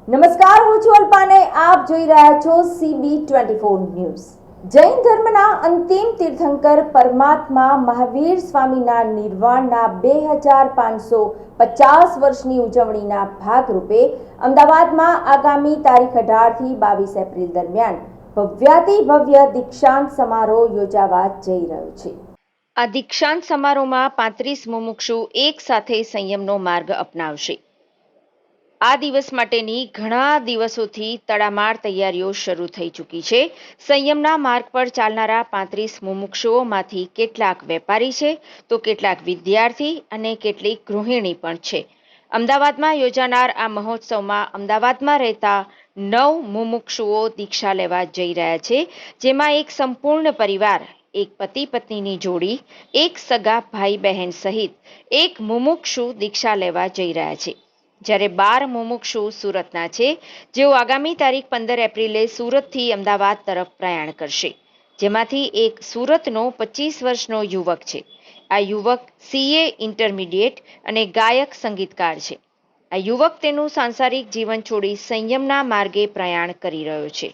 નમસ્કાર, હું છું અલ્પાને. આપ જોઈ રહ્યા છો CB24 ન્યૂઝ. જૈન ધર્મના અંતિમ તીર્થંકર પરમાત્મા મહાવીર સ્વામીના નિર્વાણના 2550 વર્ષની ઉજવણીના ભાગરૂપે અમદાવાદમાં આગામી તારીખ 18 થી 22 એપ્રિલ દરમિયાન ભવ્યાતિભવ્ય દીક્ષાંત સમારોહ યોજાવા જઈ રહ્યો છે. આ દીક્ષાંત સમારોહમાં 35 મુમુક્ષુ એક સાથે સંયમનો માર્ગ અપનાવશે. આ દિવસ માટેની ઘણા દિવસોથી તડામાર તૈયારીઓ શરૂ થઈ ચૂકી છે. સંયમના માર્ગ પર ચાલનારા 35 મુમુક્ષુઓમાંથી કેટલાક વેપારી છે, તો કેટલાક વિદ્યાર્થી અને કેટલીક ગૃહિણી પણ છે. અમદાવાદમાં યોજાનાર આ મહોત્સવમાં અમદાવાદમાં રહેતા 9 મુમુક્ષુઓ દીક્ષા લેવા જઈ રહ્યા છે, જેમાં એક સંપૂર્ણ પરિવાર, એક પતિ પત્નીની જોડી, એક સગા ભાઈ બહેન સહિત એક મુમુક્ષુ દીક્ષા લેવા જઈ રહ્યા છે. જ્યારે 12 મુમુક્ષુ સુરતના છે, જેઓ આગામી તારીખ 15 એપ્રિલે સુરતથી અમદાવાદ તરફ પ્રયાણ કરશે. જેમાંથી એક સુરતનો 25 વર્ષનો યુવક છે. આ યુવક CA ઇન્ટરમીડિયેટ અને ગાયક સંગીતકાર છે. આ યુવક તેનું સાંસારિક જીવન છોડી સંયમના માર્ગે પ્રયાણ કરી રહ્યો છે.